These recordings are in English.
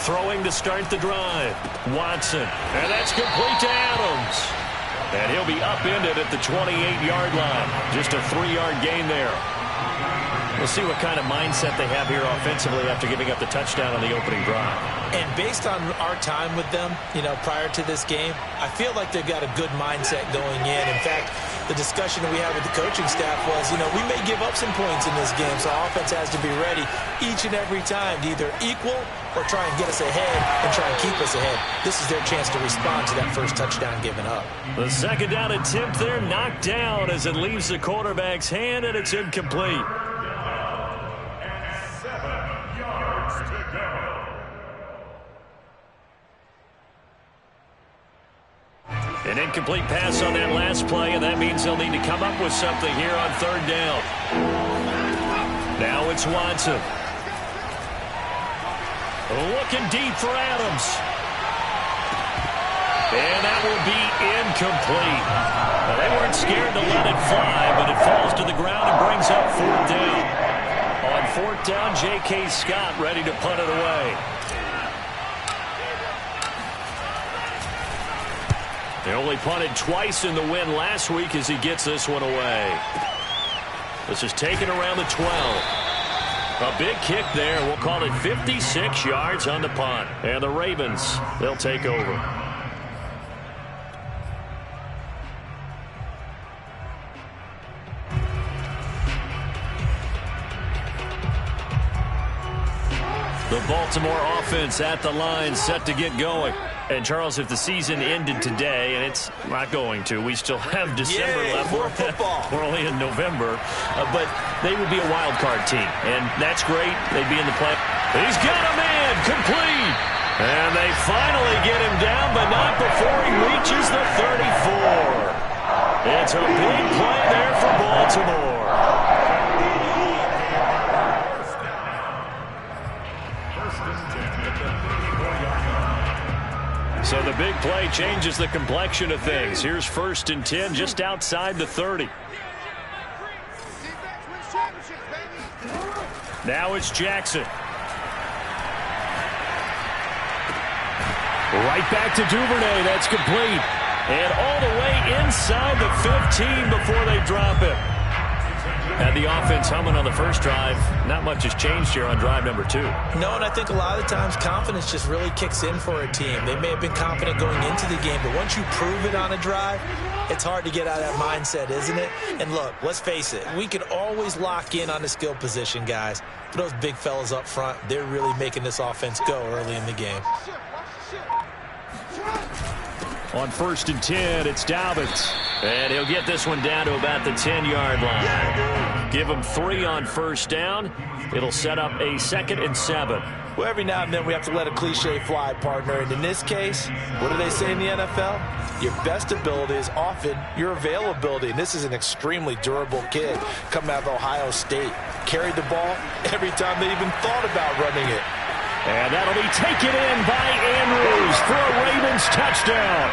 Throwing to start the drive. Watson. And that's complete to Adams. And he'll be upended at the 28-yard line. Just a 3-yard gain there. We'll see what kind of mindset they have here offensively after giving up the touchdown on the opening drive. And based on our time with them, prior to this game, I feel like they've got a good mindset going in. In fact, the discussion that we had with the coaching staff was, we may give up some points in this game, so offense has to be ready each and every time to either equal or try and get us ahead and try and keep us ahead. This is their chance to respond to that first touchdown given up. The second down attempt there knocked down as it leaves the quarterback's hand, and it's incomplete. An incomplete pass on that last play, and that means they'll need to come up with something here on third down. Now it's Watson. Looking deep for Adams. And that will be incomplete. Well, they weren't scared to let it fly, but it falls to the ground and brings up fourth down. On fourth down, J.K. Scott ready to punt it away. They only punted twice in the win last week as he gets this one away. This is taken around the 12. A big kick there. We'll call it 56 yards on the punt. And the Ravens, they'll take over. The Baltimore offense at the line, set to get going. And, Charles, if the season ended today, and it's not going to, we still have December left. More football. We're only in November. But they would be a wild card team, and that's great. They'd be in the play. He's got a man, complete. And they finally get him down, but not before he reaches the 34. It's a big play there for Baltimore. So the big play changes the complexion of things. Here's 1st and 10 just outside the 30. Now it's Jackson. Right back to Duvernay. That's complete. And all the way inside the 15 before they drop it. Had the offense humming on the first drive. Not much has changed here on drive number 2. No, and I think a lot of the times confidence just really kicks in for a team. They may have been confident going into the game, but once you prove it on a drive, it's hard to get out of that mindset, isn't it? And look, let's face it, we can always lock in on the skill position, guys. But those big fellas up front, they're really making this offense go early in the game. On 1st and 10, it's Dobbins. And he'll get this one down to about the 10-yard line. Give him 3 on first down. It'll set up a 2nd and 7. Well, every now and then we have to let a cliche fly, partner. And in this case, what do they say in the NFL? Your best ability is often your availability. And this is an extremely durable kid coming out of Ohio State. Carried the ball every time they even thought about running it. And that'll be taken in by Andrews for a Ravens touchdown.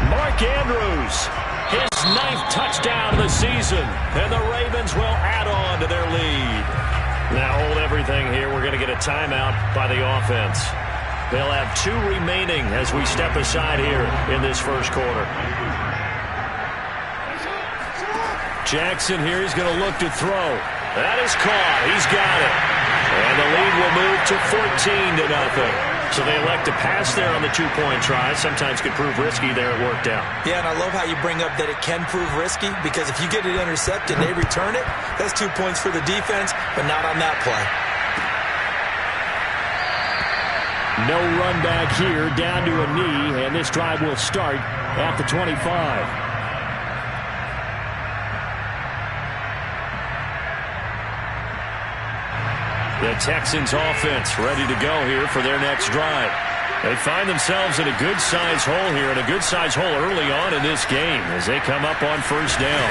Mark Andrews, his 9th touchdown of the season. And the Ravens will add on to their lead. Now hold everything here. We're going to get a timeout by the offense. They'll have 2 remaining as we step aside here in this first quarter. Jackson here, he's going to look to throw. That is caught. He's got it. And the lead will move to 14-0. So they elect to pass there on the 2-point try. Sometimes could prove risky there. It worked out. Yeah, and I love how you bring up that it can prove risky, because if you get it intercepted and they return it, that's 2 points for the defense, but not on that play. No run back here, down to a knee, and this drive will start at the 25. The Texans offense ready to go here for their next drive. They find themselves in a good-sized hole here, and a good-sized hole early on in this game as they come up on first down.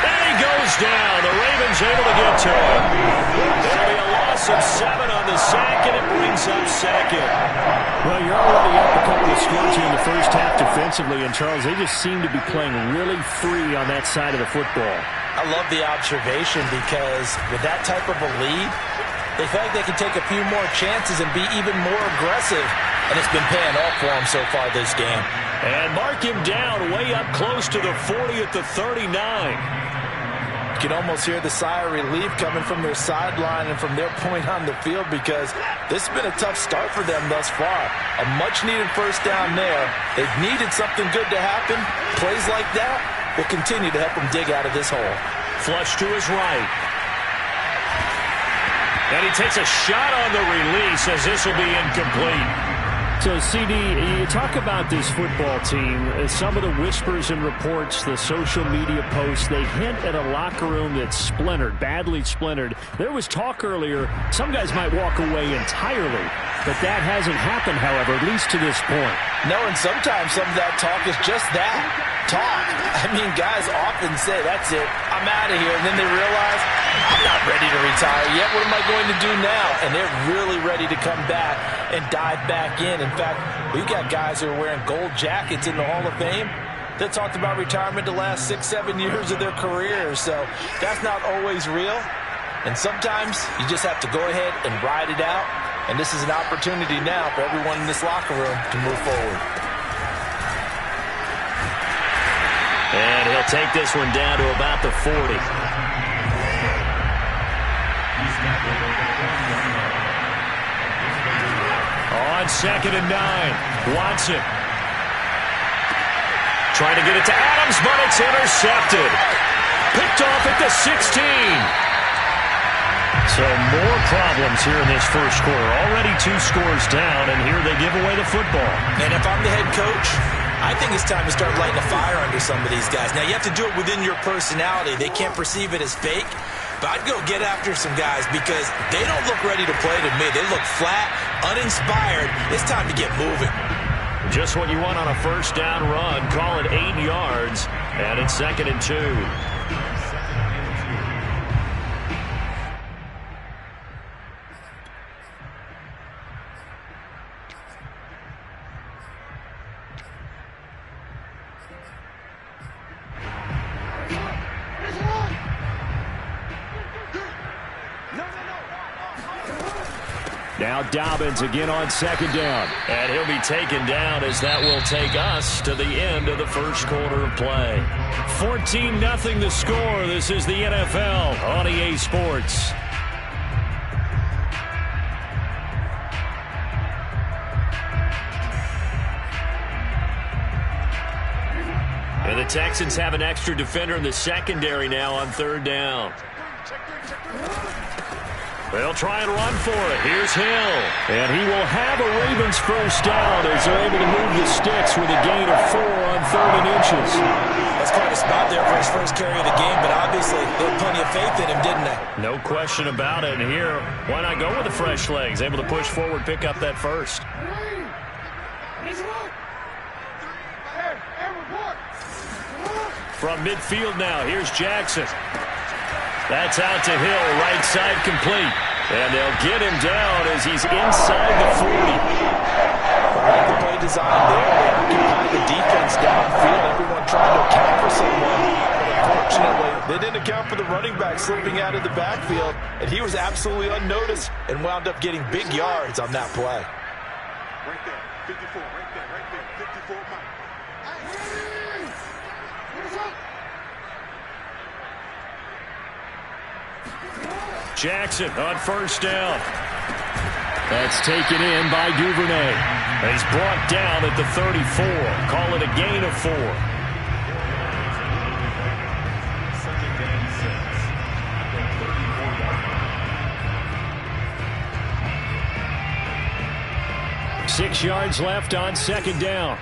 And he goes down. The Ravens able to get to him. There'll be a loss of 7 on the sack, and it brings up 2nd. Well, you're already up a couple of scores here in the first half defensively, and Charles, they just seem to be playing really free on that side of the football. I love the observation, because with that type of a lead, They feel like they can take a few more chances and be even more aggressive, and it's been paying off for them so far this game. And mark him down way up close to the 40 at the 39. You can almost hear the sigh of relief coming from their sideline and from their point on the field, because this has been a tough start for them thus far. A much-needed first down there. They've needed something good to happen. Plays like that will continue to help them dig out of this hole. Flush to his right. And he takes a shot on the release as this will be incomplete. So, CD, you talk about this football team, some of the whispers and reports, the social media posts, they hint at a locker room that's splintered, badly splintered. There was talk earlier, some guys might walk away entirely, but that hasn't happened, however, at least to this point. No, and sometimes some of that talk is just that, talk. I mean, guys often say, that's it, I'm out of here, and then they realize, I'm not ready to retire yet. What am I going to do now? And they're really ready to come back and dive back in. In fact, we've got guys who are wearing gold jackets in the Hall of Fame that talked about retirement the last 6-7 years of their careers. So that's not always real. And sometimes you just have to go ahead and ride it out. And this is an opportunity now for everyone in this locker room to move forward. And he'll take this one down to about the 40. On 2nd and 9, Watson. Trying to get it to Adams, but it's intercepted. Picked off at the 16. So more problems here in this first quarter. Already 2 scores down, and here they give away the football. And if I'm the head coach, I think it's time to start lighting a fire under some of these guys. Now, you have to do it within your personality. They can't perceive it as fake. But I'd go get after some guys because they don't look ready to play to me. They look flat, uninspired. It's time to get moving. Just what you want on a first down run. Call it 8 yards, and it's 2nd and 2. Now Dobbins again on 2nd down. And he'll be taken down as that will take us to the end of the first quarter of play. 14-0 the score. This is the NFL on EA Sports. And the Texans have an extra defender in the secondary now on 3rd down. They'll try and run for it. Here's Hill. And he will have a Ravens first down as they're able to move the sticks with a gain of 4 on 3rd and inches. That's quite a spot there for his first carry of the game, but obviously they had plenty of faith in him, didn't they? No question about it. And here, why not go with the fresh legs? Able to push forward, pick up that first. From midfield now, here's Jackson. That's out to Hill, right side complete. And they'll get him down as he's inside the 40. I like the play design there. They occupy the defense downfield. Everyone trying to account for someone. But unfortunately, they didn't account for the running back slipping out of the backfield. And he was absolutely unnoticed and wound up getting big yards on that play. Right there, 54, right there, 54 Mike. Jackson on first down. That's taken in by Duvernay. And he's brought down at the 34. Call it a gain of 4. Six yards left on 2nd down.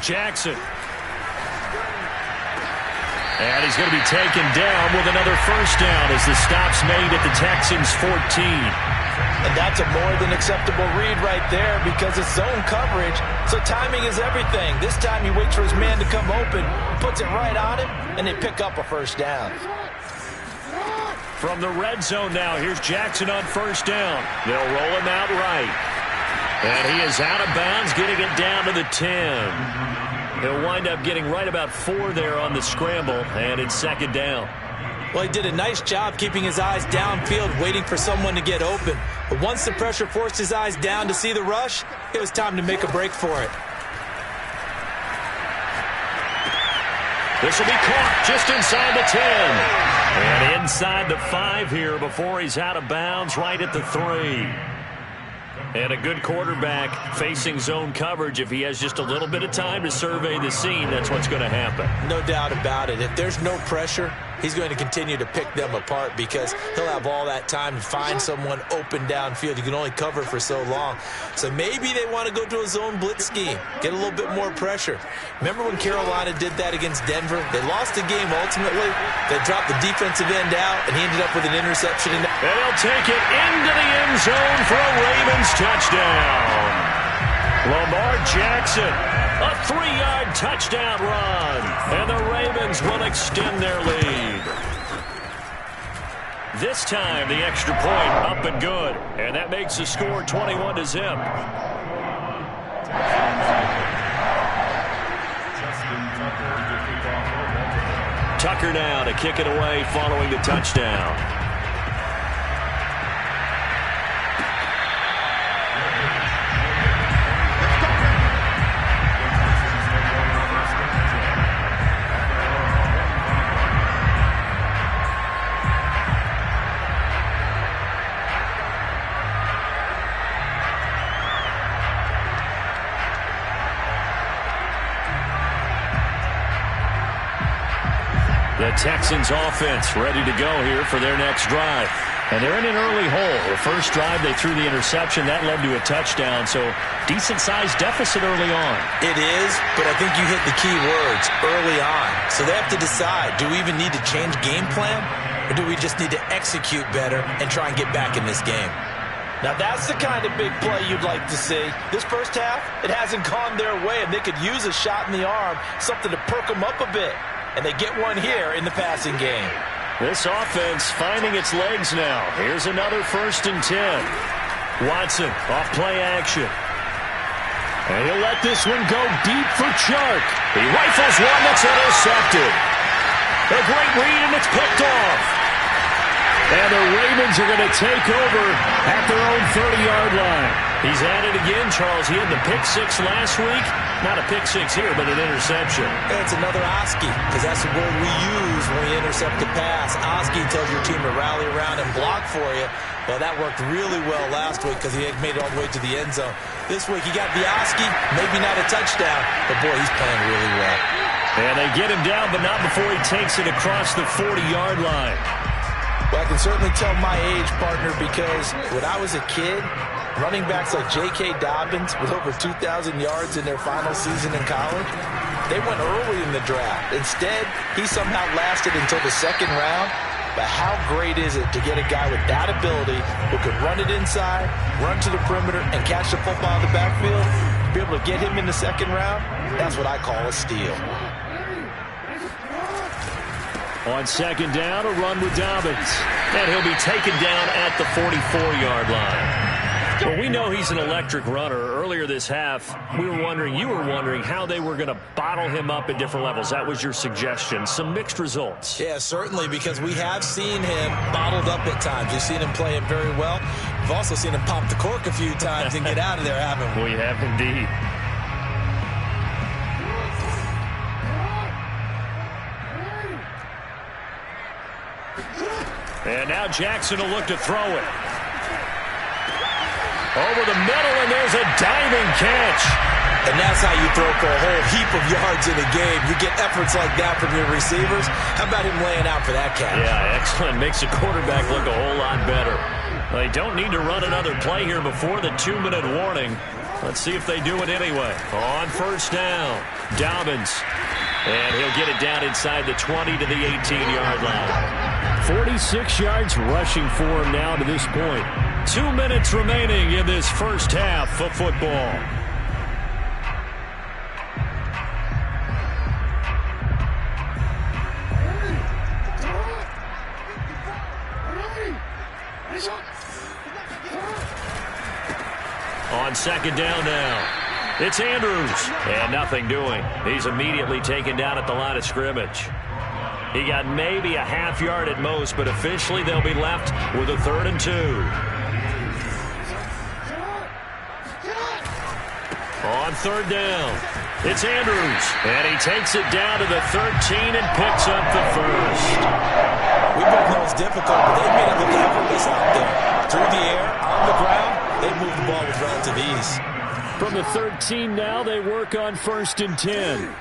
Jackson. And he's going to be taken down with another first down as the stop's made at the Texans' 14. And that's a more than acceptable read right there because it's zone coverage, so timing is everything. This time he waits for his man to come open, puts it right on him, and they pick up a first down. From the red zone now, here's Jackson on first down. They'll roll him out right. And he is out of bounds, getting it down to the 10. He'll wind up getting right about 4 there on the scramble, and it's 2nd down. Well, he did a nice job keeping his eyes downfield, waiting for someone to get open. But once the pressure forced his eyes down to see the rush, it was time to make a break for it. This will be caught just inside the 10. And inside the 5 here before he's out of bounds, right at the 3. And a good quarterback facing zone coverage. If he has just a little bit of time to survey the scene, that's what's going to happen. No doubt about it. If there's no pressure, he's going to continue to pick them apart because he'll have all that time to find someone open downfield. You can only cover for so long. So maybe they want to go to a zone blitz scheme, get a little bit more pressure. Remember when Carolina did that against Denver? They lost the game ultimately. They dropped the defensive end out, and he ended up with an interception. And he'll take it into the end zone for a Ravens touchdown. Lamar Jackson, a 3-yard touchdown run, and the Ravens will extend their lead. This time, the extra point up and good, and that makes the score 21-0. Tucker now to kick it away following the touchdown. The Texans offense ready to go here for their next drive. And they're in an early hole. The first drive, they threw the interception. That led to a touchdown, so decent-sized deficit early on. It is, but I think you hit the key words, early on. So they have to decide, do we even need to change game plan, or do we just need to execute better and try and get back in this game? Now, that's the kind of big play you'd like to see. This first half, it hasn't gone their way, and they could use a shot in the arm, something to perk them up a bit. And they get one here in the passing game. This offense finding its legs now. Here's another 1st and 10. Watson off play action. And he'll let this one go deep for Chark. He rifles one that's intercepted. A great read, and it's picked off. And the Ravens are going to take over at their own 30-yard line. He's at it again, Charles. He had the pick 6 last week. Not a pick 6 here, but an interception. It's another Oski, because that's the word we use when we intercept a pass. Oski tells your team to rally around and block for you. Well, that worked really well last week because he had made it all the way to the end zone. This week he got the Oski, maybe not a touchdown, but boy, he's playing really well. And they get him down, but not before he takes it across the 40-yard line. Well, I can certainly tell my age, partner, because when I was a kid, running backs like J.K. Dobbins with over 2,000 yards in their final season in college, they went early in the draft. Instead, he somehow lasted until the 2nd round. But how great is it to get a guy with that ability who can run it inside, run to the perimeter, and catch the football in the backfield? To be able to get him in the 2nd round, that's what I call a steal. On 2nd down, a run with Dobbins. And he'll be taken down at the 44-yard line. Well, we know he's an electric runner. Earlier this half, you were wondering how they were going to bottle him up at different levels. That was your suggestion. Some mixed results. Yeah, certainly, because we have seen him bottled up at times. We've seen him play it very well. We've also seen him pop the cork a few times and get out of there, haven't we? We have indeed. And now Jackson will look to throw it. Over the middle, and there's a diving catch. And that's how you throw for a whole heap of yards in a game. You get efforts like that from your receivers. How about him laying out for that catch? Yeah, excellent. Makes the quarterback look a whole lot better. They don't need to run another play here before the 2-minute warning. Let's see if they do it anyway. On 1st down, Dobbins. And he'll get it down inside the 20 to the 18-yard line. 46 yards rushing for him now to this point. 2 minutes remaining in this first half of football. On 2nd down now, it's Andrews. And nothing doing. He's immediately taken down at the line of scrimmage. He got maybe a half yard at most, but officially they'll be left with a 3rd and 2. On 3rd down, it's Andrews, and he takes it down to the 13 and picks up the first. We both know it's difficult, but they made it look effortless out there. Through the air, on the ground, they moved the ball with relative ease. From the 13 now, they work on 1st and 10.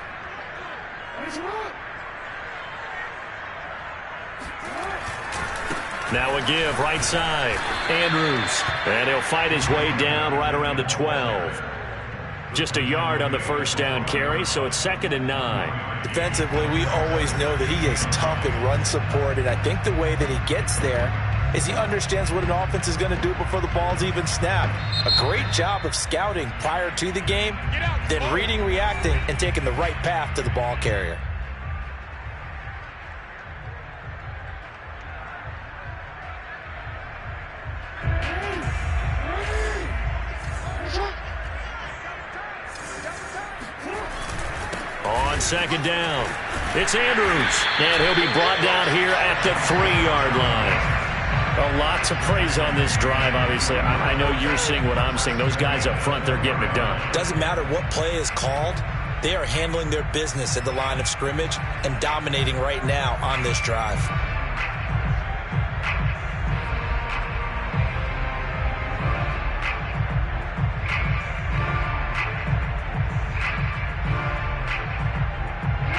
Now a give right side. Andrews. And he'll fight his way down right around the 12. Just a yard on the 1st down carry, so it's 2nd and 9. Defensively, we always know that he is tough in run support, and I think the way that he gets there is he understands what an offense is going to do before the ball's even snapped. A great job of scouting prior to the game, then reading, reacting, and taking the right path to the ball carrier. On 2nd down, it's Andrews, and he'll be brought down here at the 3-yard line. A lot to praise on this drive, obviously. I know you're seeing what I'm seeing. Those guys up front, they're getting it done. Doesn't matter what play is called. They are handling their business at the line of scrimmage and dominating right now on this drive.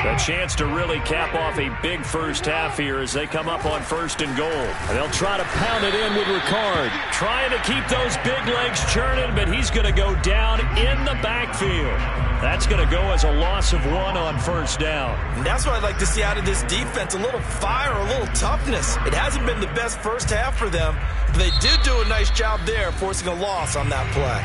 A chance to really cap off a big first half here as they come up on 1st and goal. And they'll try to pound it in with Ricard. Trying to keep those big legs churning, but he's going to go down in the backfield. That's going to go as a loss of 1 on 1st down. And that's what I'd like to see out of this defense, a little fire, a little toughness. It hasn't been the best first half for them, but they did do a nice job there forcing a loss on that play.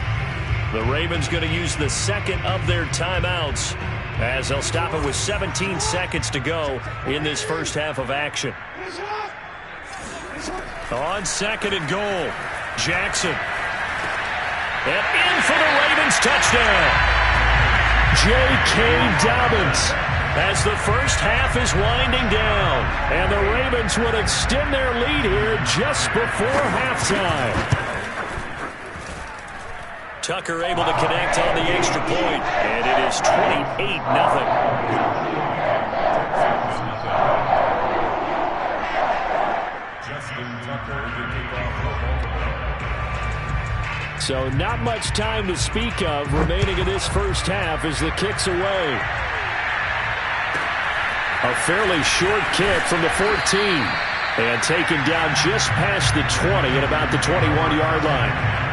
The Ravens going to use the 2nd of their timeouts as they'll stop it with 17 seconds to go in this first half of action. On 2nd and goal, Jackson. And in for the Ravens touchdown. J.K. Dobbins. As the first half is winding down. And the Ravens would extend their lead here just before halftime. Tucker able to connect on the extra point, and it is 28-0. So not much time to speak of remaining in this first half as the kick's away. A fairly short kick from the 14 and taken down just past the 20 at about the 21-yard line.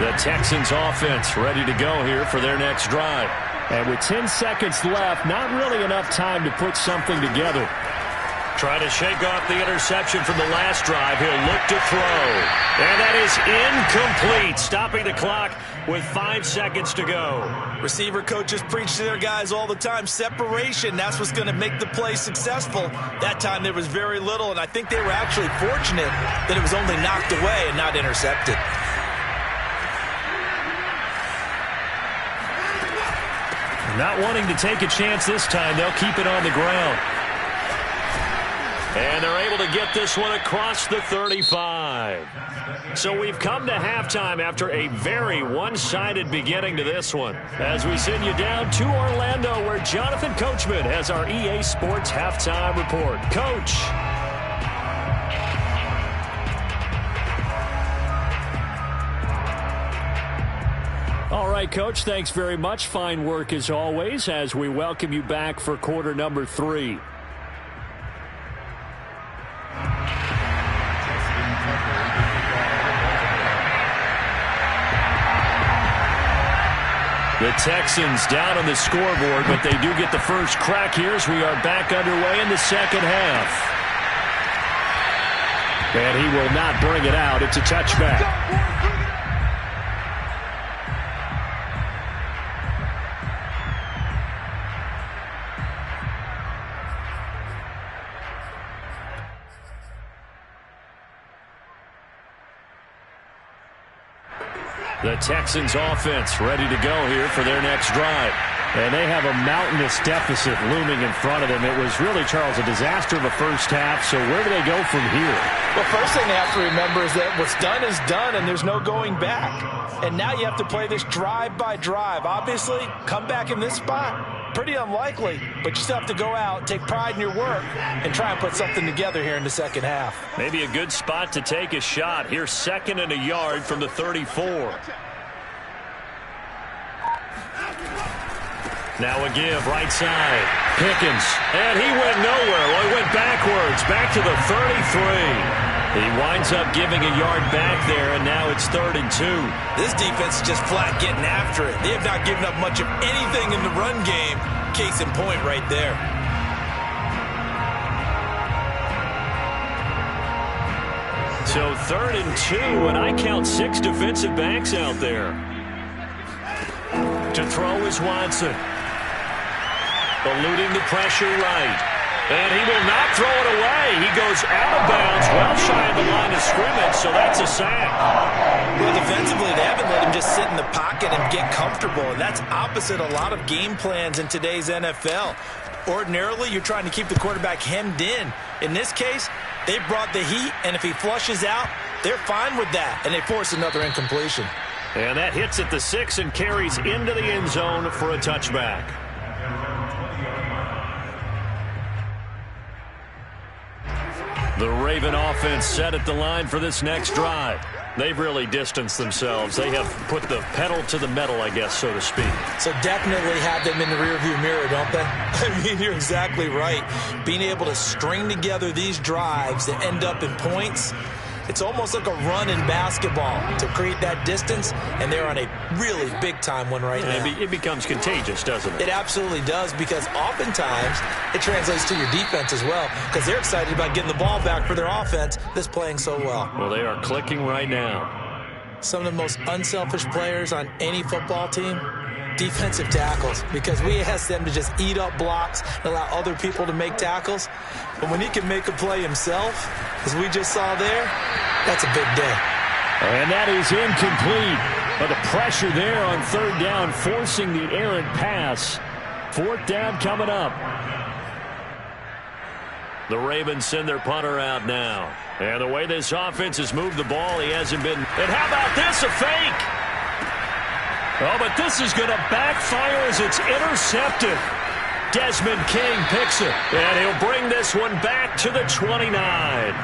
The Texans offense ready to go here for their next drive. And with 10 seconds left, not really enough time to put something together. Trying to shake off the interception from the last drive. He'll look to throw. And that is incomplete. Stopping the clock with 5 seconds to go. Receiver coaches preach to their guys all the time. Separation, that's what's going to make the play successful. That time there was very little, and I think they were actually fortunate that it was only knocked away and not intercepted. Not wanting to take a chance this time. They'll keep it on the ground. And they're able to get this one across the 35. So we've come to halftime after a very one-sided beginning to this one. As we send you down to Orlando, where Jonathan Coachman has our EA Sports Halftime Report. Coach. All right, Coach, thanks very much. Fine work as always as we welcome you back for quarter number 3. The Texans down on the scoreboard, but they do get the first crack here as we are back underway in the second half. And he will not bring it out. It's a touchback. The Texans offense ready to go here for their next drive. And they have a mountainous deficit looming in front of them. It was really, Charles, a disaster of a first half. So where do they go from here? Well, first thing they have to remember is that what's done is done, and there's no going back. And now you have to play this drive by drive. Obviously, come back in this spot, pretty unlikely. But you still have to go out, take pride in your work, and try and put something together here in the second half. Maybe a good spot to take a shot. Here's 2nd and a yard from the 34. Now a give, right side. Pickens. And he went nowhere. Well, he went backwards, back to the 33. He winds up giving a yard back there, and now it's 3rd and 2. This defense is just flat getting after it. They have not given up much of anything in the run game. Case in point right there. So 3rd and 2, and I count 6 defensive backs out there. To throw is Watson. Eluding the pressure right. And he will not throw it away. He goes out of bounds, well shy of the line of scrimmage, so that's a sack. Well, defensively, they haven't let him just sit in the pocket and get comfortable, and that's opposite a lot of game plans in today's NFL. Ordinarily, you're trying to keep the quarterback hemmed in. In this case, they brought the heat, and if he flushes out, they're fine with that, and they force another incompletion. And that hits at the 6 and carries into the end zone for a touchback. The Raven offense set at the line for this next drive. They've really distanced themselves. They have put the pedal to the metal, I guess, so to speak. So definitely have them in the rearview mirror, don't they? I mean, you're exactly right. Being able to string together these drives that end up in points, it's almost like a run in basketball to create that distance, and they're on a really big-time one right now. It becomes contagious, doesn't it? It absolutely does, because oftentimes it translates to your defense as well, because they're excited about getting the ball back for their offense that's playing so well. Well, they are clicking right now. Some of the most unselfish players on any football team, defensive tackles, because we ask them to just eat up blocks and allow other people to make tackles. But when he can make a play himself, as we just saw there, that's a big day. And that is incomplete. But the pressure there on 3rd down, forcing the errant pass. 4th down coming up. The Ravens send their punter out now. And the way this offense has moved the ball, he hasn't been. And how about this, a fake? Oh, but this is going to backfire as it's intercepted. Desmond King picks it, and he'll bring this one back to the 29.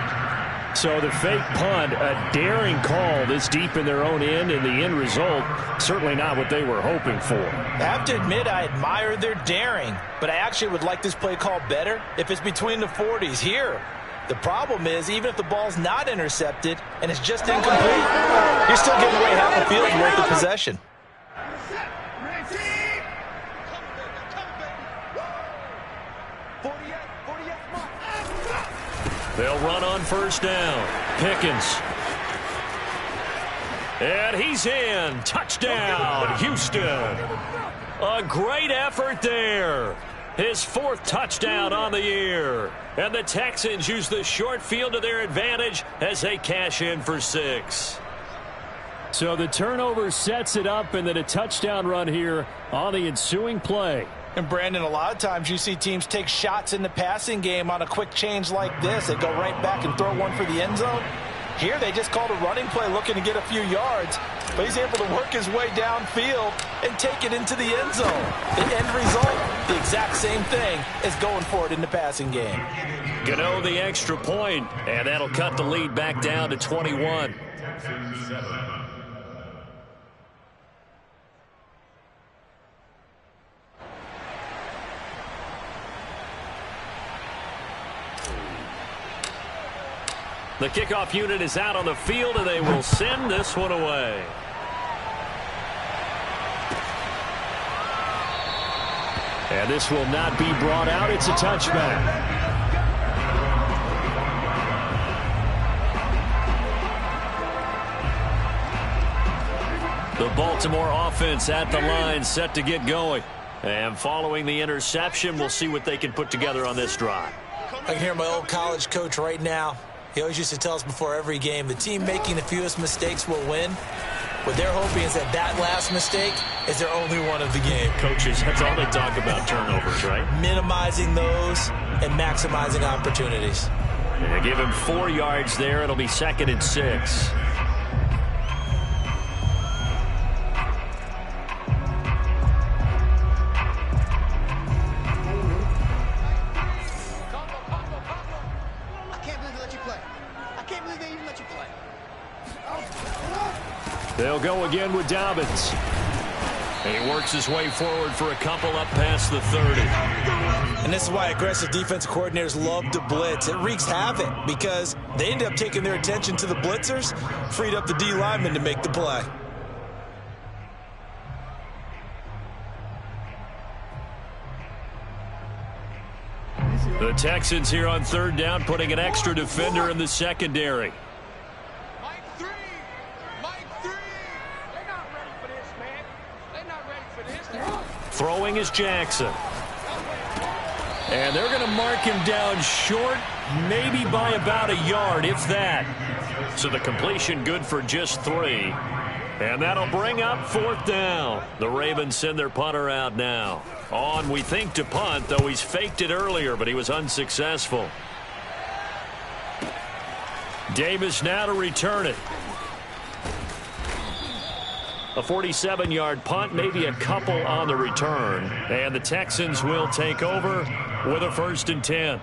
So the fake punt, a daring call this deep in their own end, and the end result, certainly not what they were hoping for. I have to admit, I admire their daring, but I actually would like this play called better if it's between the 40s here. The problem is, even if the ball's not intercepted and it's just incomplete, you're still giving away half the field's worth of possession. They'll run on 1st down. Pickens. And he's in. Touchdown, Houston. A great effort there. His 4th touchdown on the year. And the Texans use the short field to their advantage as they cash in for 6. So the turnover sets it up, and then a touchdown run here on the ensuing play. And, Brandon, a lot of times you see teams take shots in the passing game on a quick change like this. They go right back and throw one for the end zone. Here they just called a running play looking to get a few yards, but he's able to work his way downfield and take it into the end zone. The end result, the exact same thing as going for it in the passing game. Gano the extra point, and that'll cut the lead back down to 21. The kickoff unit is out on the field, and they will send this one away. And this will not be brought out. It's a touchback. The Baltimore offense at the line, set to get going. And following the interception, we'll see what they can put together on this drive. I can hear my old college coach right now. He always used to tell us before every game, the team making the fewest mistakes will win. What they're hoping is that that last mistake is their only one of the game. Coaches, that's all they talk about, turnovers, right? Minimizing those and maximizing opportunities. And they give him 4 yards there. It'll be 2nd and 6. They'll go again with Dobbins. And he works his way forward for a couple up past the 30. And this is why aggressive defensive coordinators love to blitz. It wreaks havoc because they end up taking their attention to the blitzers, freed up the D lineman to make the play. The Texans here on 3rd down, putting an extra defender in the secondary. Throwing is Jackson. And they're going to mark him down short, maybe by about a yard, if that. So the completion good for just 3. And that'll bring up 4th down. The Ravens send their punter out now. On, we think, to punt, though he's faked it earlier, but he was unsuccessful. Davis now to return it. A 47-yard punt, maybe a couple on the return. And the Texans will take over with a 1st and 10.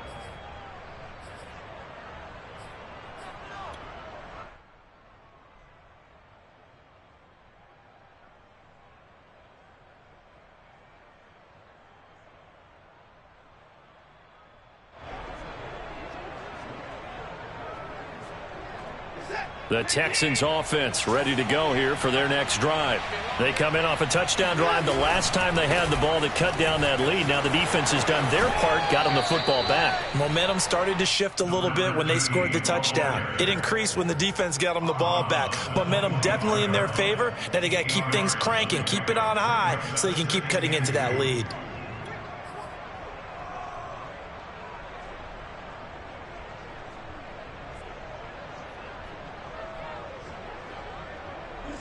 The Texans offense ready to go here for their next drive. They come in off a touchdown drive the last time they had the ball to cut down that lead. Now the defense has done their part, got them the football back. Momentum started to shift a little bit when they scored the touchdown. It increased when the defense got them the ball back. Momentum definitely in their favor. Now they got to keep things cranking, keep it on high so they can keep cutting into that lead.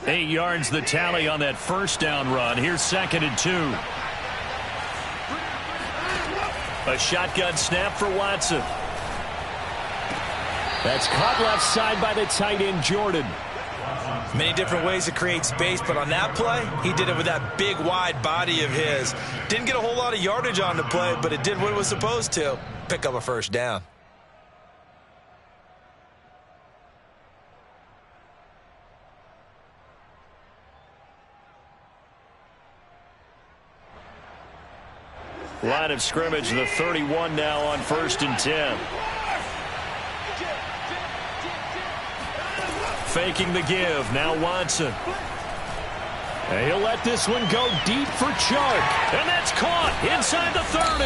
Eight yards the tally on that 1st down run. Here's 2nd and 2. A shotgun snap for Watson. That's caught left side by the tight end, Jordan. Many different ways to create space, but on that play, he did it with that big, wide body of his. Didn't get a whole lot of yardage on the play, but it did what it was supposed to. Pick up a 1st down. Line of scrimmage, the 31 now on 1st and 10. Faking the give, now Watson. And he'll let this one go deep for Chark. And that's caught inside the 30.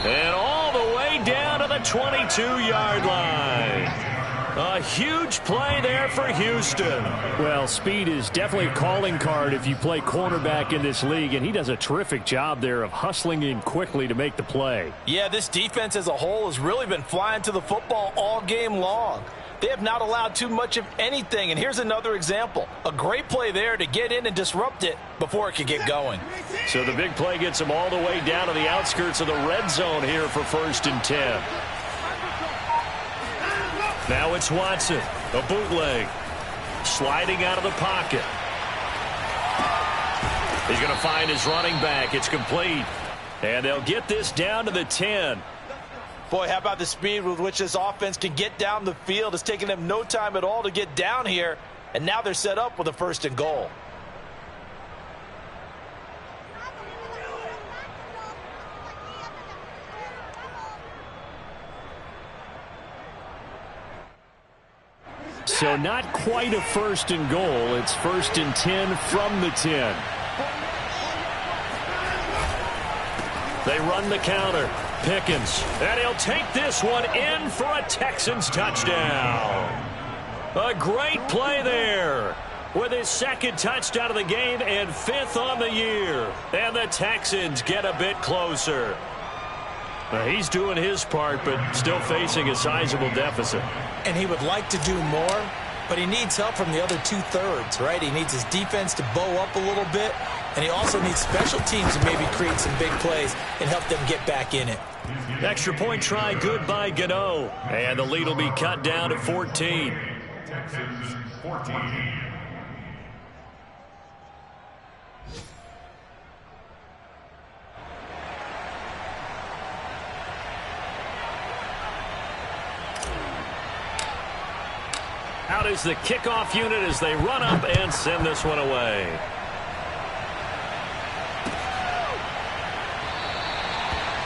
And all the way down to the 22-yard line. A huge play there for Houston. Well, speed is definitely a calling card if you play cornerback in this league, and he does a terrific job there of hustling in quickly to make the play. Yeah, this defense as a whole has really been flying to the football all game long. They have not allowed too much of anything, and here's another example. A great play there to get in and disrupt it before it could get going. So the big play gets them all the way down to the outskirts of the red zone here for 1st and 10. Now it's Watson, a bootleg, sliding out of the pocket. He's going to find his running back. It's complete. And they'll get this down to the 10. Boy, how about the speed with which this offense can get down the field? It's taken them no time at all to get down here. And now they're set up with a 1st and goal. So not quite a 1st and goal. It's 1st and 10 from the 10. They run the counter. Pickens. And he'll take this one in for a Texans touchdown. A great play there. With his 2nd touchdown of the game and 5th on the year. And the Texans get a bit closer. He's doing his part, but still facing a sizable deficit. And he would like to do more, But he needs help from the other two-thirds, right? He needs his defense to bow up a little bit, and he also needs special teams to maybe create some big plays and help them get back in it. Extra point try good by Gano. And the lead will be cut down to 14. Texans 14. Out is the kickoff unit as they run up and send this one away.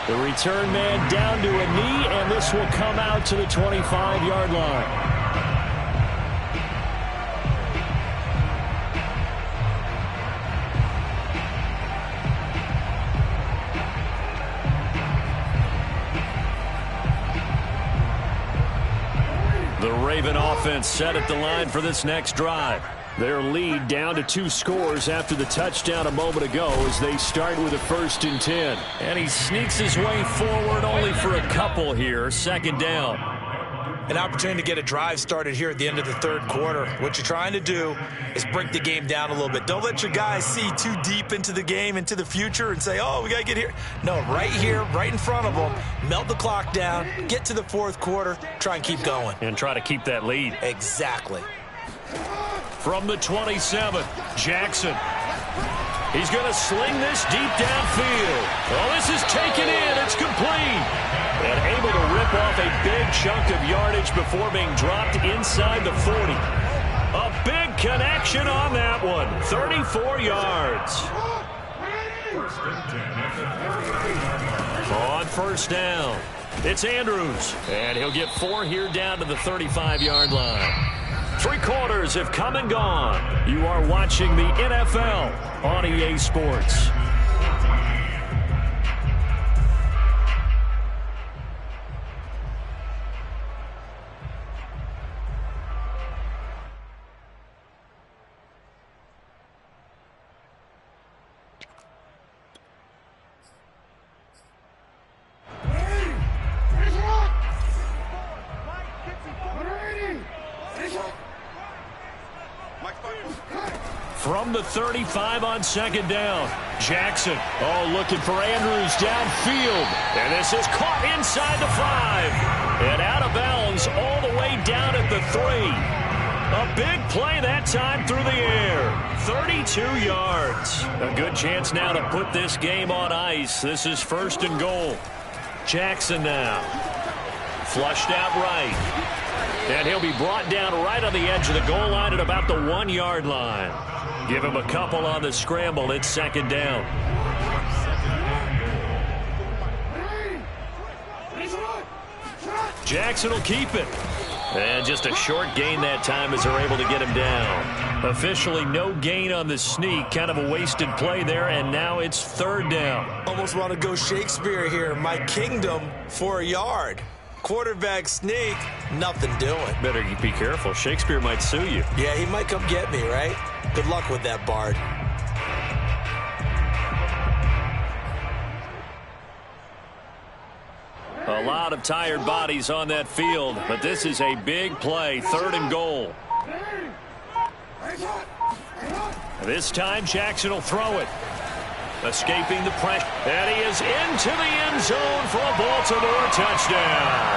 The return man down to a knee, and this will come out to the 25-yard line. The Raven offense set at the line for this next drive. Their lead down to 2 scores after the touchdown a moment ago as they start with a 1st and 10. And he sneaks his way forward only for a couple here. 2nd down. An opportunity to get a drive started here at the end of the 3rd quarter. What you're trying to do is break the game down a little bit. Don't let your guys see too deep into the game, into the future, and say, oh, we got to get here. No, right here, right in front of them, melt the clock down, get to the 4th quarter, try and keep going. And try to keep that lead. Exactly. From the 27, Jackson. He's going to sling this deep downfield. Oh, this is taken in. It's complete. And able to rip off a big chunk of yardage before being dropped inside the 40. A big connection on that one. 34 yards. On 1st down, it's Andrews. And he'll get 4 here down to the 35-yard line. 3 quarters have come and gone. You are watching the NFL on EA Sports. From the 35 on 2nd down, Jackson. Oh, looking for Andrews downfield. And this is caught inside the 5. And out of bounds all the way down at the 3. A big play that time through the air. 32 yards. A good chance now to put this game on ice. This is 1st and goal. Jackson now. Flushed out right. And he'll be brought down right on the edge of the goal line at about the 1-yard line. Give him a couple on the scramble. It's 2nd down. Jackson will keep it. And just a short gain that time as they're able to get him down. Officially no gain on the sneak. Kind of a wasted play there, and now it's 3rd down. Almost want to go Shakespeare here. My kingdom for a yard. Quarterback sneak, nothing doing. Better be careful. Shakespeare might sue you. Yeah, he might come get me, right? Good luck with that, Bard. A lot of tired bodies on that field, but this is a big play. 3rd and goal. This time, Jackson will throw it. Escaping the pressure. And he is into the end zone for a Baltimore touchdown.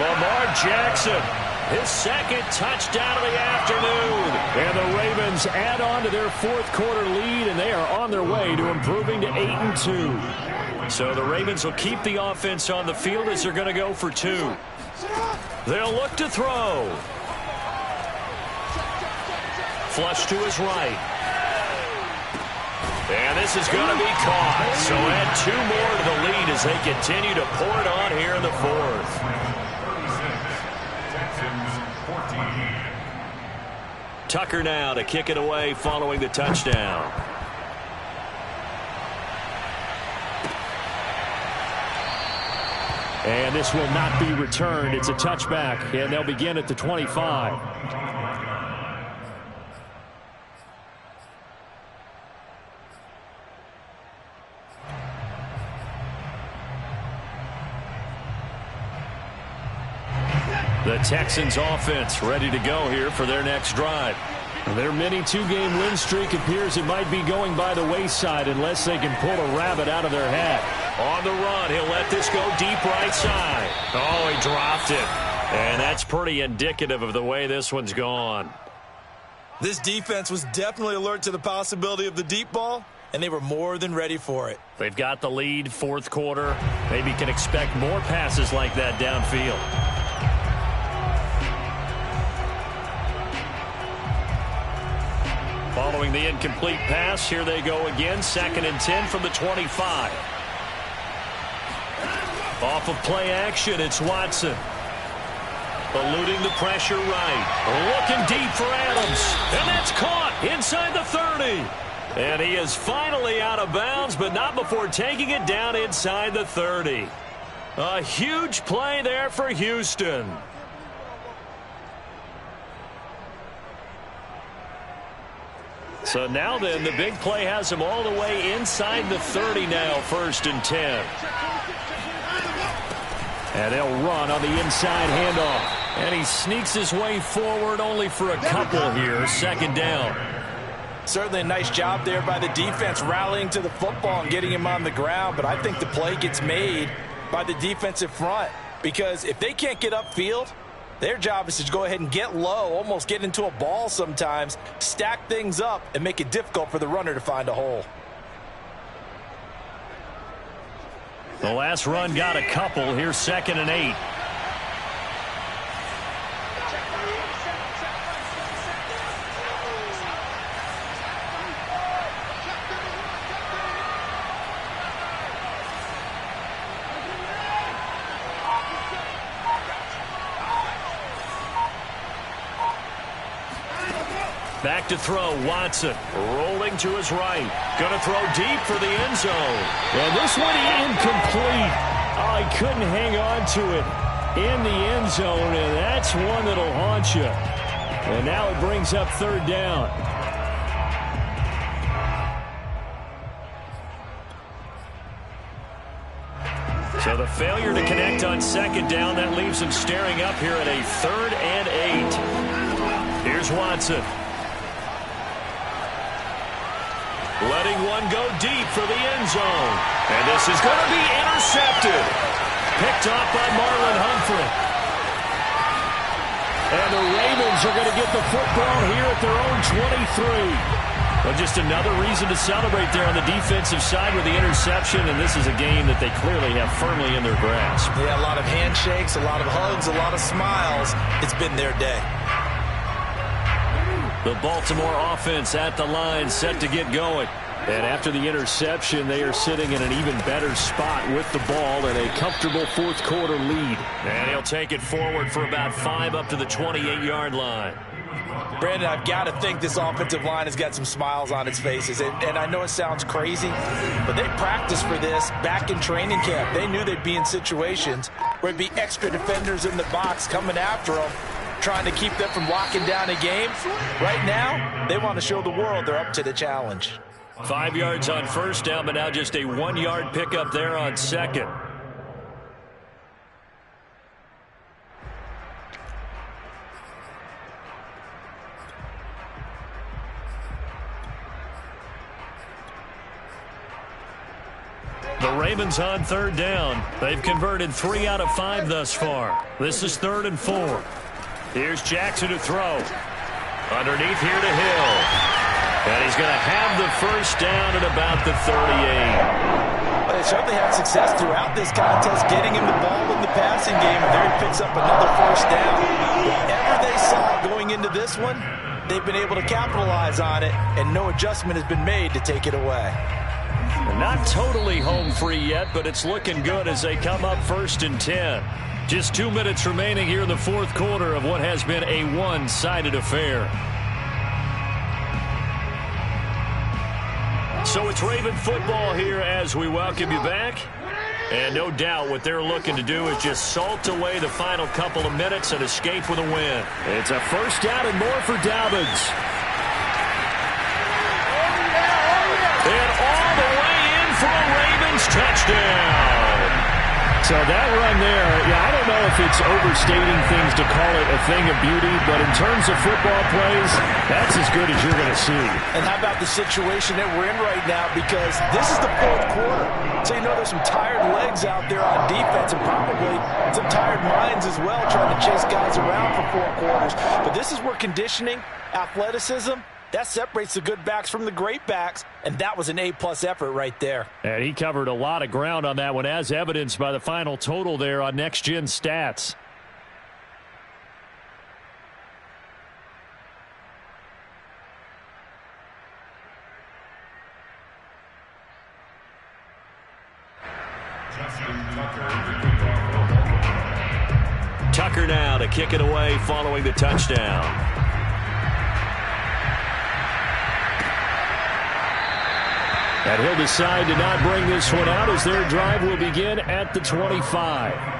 Lamar Jackson, his 2nd touchdown of the afternoon. And the Ravens add on to their 4th quarter lead, and they are on their way to improving to 8-2. So the Ravens will keep the offense on the field as they're going to go for 2. They'll look to throw. Flush to his right. And this is going to be caught. So add 2 more to the lead as they continue to pour it on here in the 4th. Tucker now to kick it away following the touchdown. And this will not be returned. It's a touchback, and they'll begin at the 25. The Texans offense ready to go here for their next drive. Their mini two-game win streak appears it might be going by the wayside unless they can pull a rabbit out of their hat. On the run, he'll let this go deep right side. Oh, he dropped it. And that's pretty indicative of the way this one's gone. This defense was definitely alert to the possibility of the deep ball, and they were more than ready for it. They've got the lead, fourth quarter. Maybe can expect more passes like that downfield. Following the incomplete pass, here they go again. 2nd and 10 from the 25. Off of play action, it's Watson. Eluding the pressure right. Looking deep for Adams. And that's caught inside the 30. And he is finally out of bounds, but not before taking it down inside the 30. A huge play there for Houston. So now then, the big play has him all the way inside the 30 now, 1st and 10. And they'll run on the inside handoff. And he sneaks his way forward only for a couple here, 2nd down. Certainly a nice job there by the defense rallying to the football and getting him on the ground. But I think the play gets made by the defensive front. Because if they can't get upfield, their job is to go ahead and get low, almost get into a ball sometimes, stack things up, and make it difficult for the runner to find a hole. The last run got a couple. Here's 2nd and 8. Back to throw, Watson, rolling to his right. Going to throw deep for the end zone. Well, this one incomplete. Oh, he couldn't hang on to it in the end zone, and that's one that'll haunt you. And now it brings up 3rd down. So the failure to connect on 2nd down, that leaves him staring up here at a 3rd and 8. Here's Watson. Letting one go deep for the end zone. And this is going to be intercepted. Picked off by Marlon Humphrey. And the Ravens are going to get the football here at their own 23. Well, just another reason to celebrate there on the defensive side with the interception. And this is a game that they clearly have firmly in their grasp. Yeah, a lot of handshakes, a lot of hugs, a lot of smiles. It's been their day. The Baltimore offense at the line, set to get going. And after the interception, they are sitting in an even better spot with the ball and a comfortable 4th quarter lead. And he'll take it forward for about 5 up to the 28-yard line. Brandon, I've got to think this offensive line has got some smiles on its faces. And I know it sounds crazy, but they practiced for this back in training camp. They knew they'd be in situations where it'd be extra defenders in the box coming after them, trying to keep them from locking down a game. Right now, they want to show the world they're up to the challenge. 5 yards on 1st down, but now just a 1-yard pickup there on 2nd. The Ravens on 3rd down. They've converted 3 out of 5 thus far. This is 3rd and 4. Here's Jackson to throw. Underneath here to Hill. And he's going to have the 1st down at about the 38. They certainly had success throughout this contest, getting him the ball in the passing game, and there he picks up another 1st down. Whatever they saw going into this one, they've been able to capitalize on it, and no adjustment has been made to take it away. Not totally home free yet, but it's looking good as they come up 1st and 10. Just 2 minutes remaining here in the 4th quarter of what has been a one-sided affair. So it's Raven football here as we welcome you back. And no doubt what they're looking to do is just salt away the final couple of minutes and escape with a win. It's a 1st down and more for Dobbins. And all the way in for a Ravens touchdown. So that run there, yeah, I don't know if it's overstating things to call it a thing of beauty, but in terms of football plays, that's as good as you're going to see. And how about the situation that we're in right now? Because this is the fourth quarter. So you know there's some tired legs out there on defense and probably some tired minds as well trying to chase guys around for 4 quarters. But this is where conditioning, athleticism, that separates the good backs from the great backs, and that was an A-plus effort right there. And he covered a lot of ground on that one, as evidenced by the final total there on Next Gen Stats. Tucker now to kick it away following the touchdown. And he'll decide to not bring this one out as their drive will begin at the 25.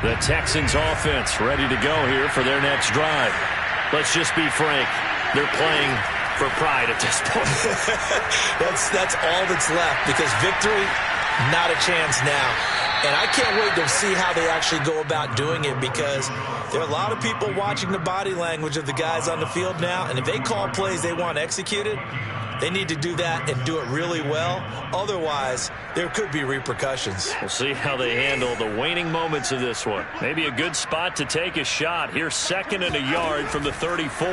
The Texans offense ready to go here for their next drive. Let's just be frank. They're playing for pride at this point. That's all that's left, because victory, not a chance now. And I can't wait to see how they actually go about doing it, because there are a lot of people watching the body language of the guys on the field now, and if they call plays they want executed, they need to do that and do it really well. Otherwise, there could be repercussions. We'll see how they handle the waning moments of this one. Maybe a good spot to take a shot. Here's 2nd and a yard from the 34.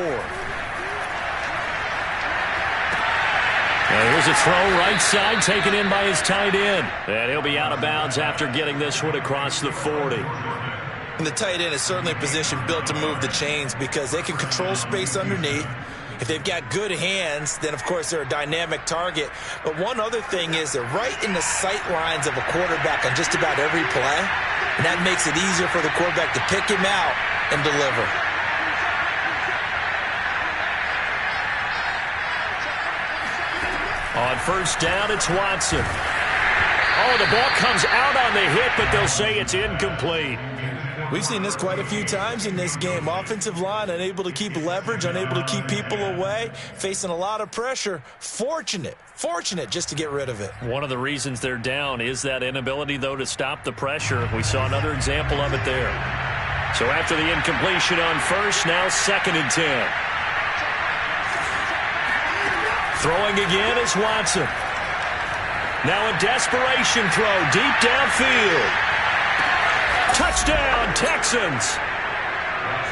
And here's a throw right side taken in by his tight end. And he'll be out of bounds after getting this one across the 40. And the tight end is certainly a position built to move the chains, because they can control space underneath. If they've got good hands, then, of course, they're a dynamic target. But one other thing is they're right in the sight lines of a quarterback on just about every play. And that makes it easier for the quarterback to pick him out and deliver. On first down, it's Watson. Oh, the ball comes out on the hit, but they'll say it's incomplete. We've seen this quite a few times in this game. Offensive line unable to keep leverage, unable to keep people away, facing a lot of pressure. Fortunate just to get rid of it. One of the reasons they're down is that inability, though, to stop the pressure. We saw another example of it there. So after the incompletion on first, now 2nd and 10. Throwing again is Watson. Now a desperation throw deep downfield. Touchdown, Texans.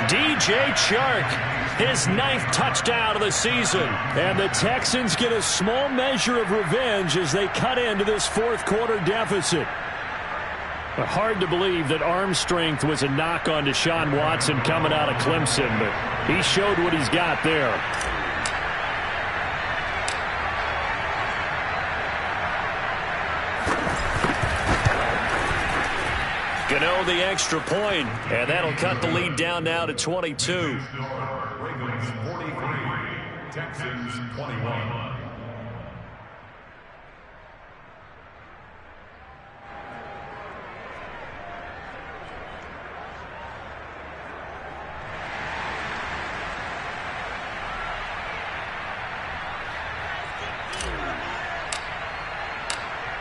DJ Chark, his 9th touchdown of the season. And the Texans get a small measure of revenge as they cut into this 4th quarter deficit. Hard to believe that arm strength was a knock on Deshaun Watson coming out of Clemson, but he showed what he's got there. Gano the extra point, and that'll cut the lead down now to 22. Ravens 43, Texans 21.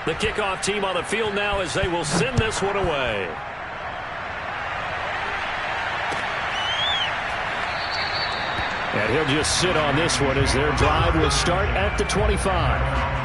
The kickoff team on the field now as they will send this one away. And he'll just sit on this one as their drive will start at the 25.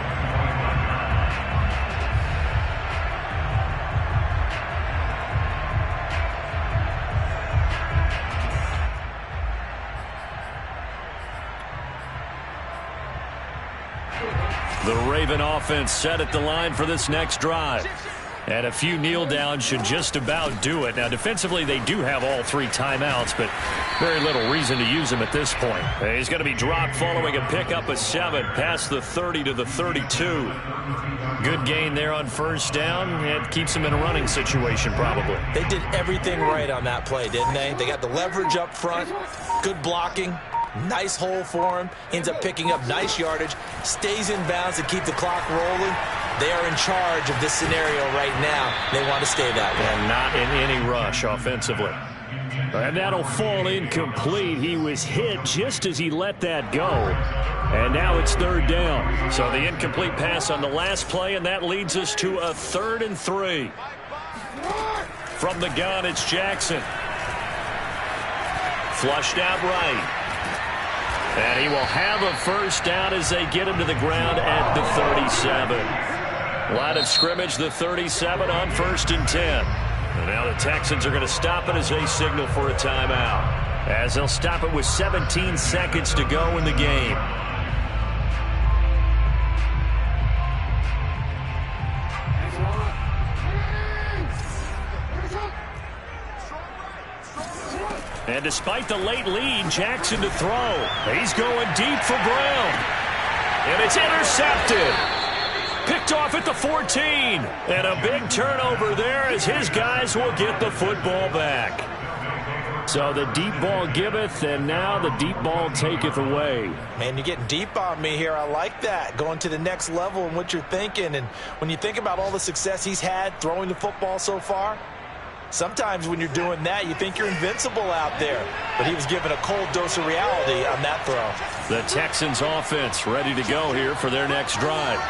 The Raven offense set at the line for this next drive. And a few kneel downs should just about do it. Now, defensively, they do have all 3 timeouts, but very little reason to use them at this point. He's going to be dropped following a pickup of 7 past the 30 to the 32. Good gain there on first down. It keeps them in a running situation, probably. They did everything right on that play, didn't they? They got the leverage up front, good blocking, Nice hole for him. Ends up picking up nice yardage. Stays in bounds to keep the clock rolling. They are in charge of this scenario right now. They want to stay that way. And not in any rush offensively. And that'll fall incomplete. He was hit just as he let that go. And now it's third down. So the incomplete pass on the last play, and that leads us to a 3rd and 3. From the gun, it's Jackson. Flushed out right. And he will have a first down as they get him to the ground at the 37. Line of scrimmage, the 37 on 1st and 10. And now the Texans are going to stop it as they signal for a timeout. As they'll stop it with 17 seconds to go in the game. And despite the late lead, Jackson to throw. He's going deep for Brown. And it's intercepted. Picked off at the 14. And a big turnover there as his guys will get the football back. So the deep ball giveth, and now the deep ball taketh away. Man, you're getting deep on me here. I like that. Going to the next level in what you're thinking. And when you think about all the success he's had throwing the football so far, sometimes when you're doing that, you think you're invincible out there. But he was given a cold dose of reality on that throw. The Texans offense ready to go here for their next drive.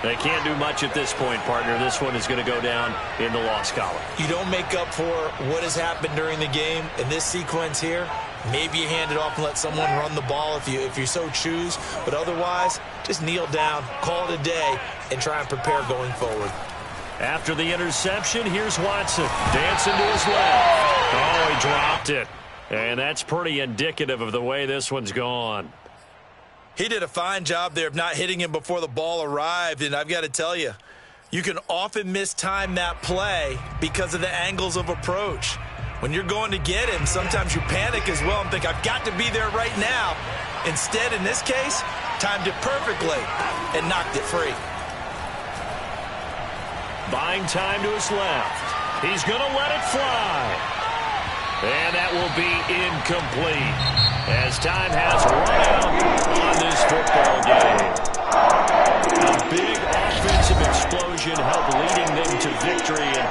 They can't do much at this point, partner. This one is going to go down in the loss column. You don't make up for what has happened during the game in this sequence here. Maybe you hand it off and let someone run the ball if you so choose. But otherwise, just kneel down, call it a day, and try and prepare going forward. After the interception, here's Watson. Dancing to his left. Oh, he dropped it. And that's pretty indicative of the way this one's gone. He did a fine job there of not hitting him before the ball arrived. And I've got to tell you, you can often mistime that play because of the angles of approach. When you're going to get him, sometimes you panic as well and think, I've got to be there right now. Instead, in this case, timed it perfectly and knocked it free. Buying time to his left. He's going to let it fly. And that will be incomplete as time has run out on this football game. A big offensive explosion helped leading them to victory. And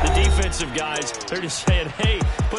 the defensive guys, they're just saying, hey, put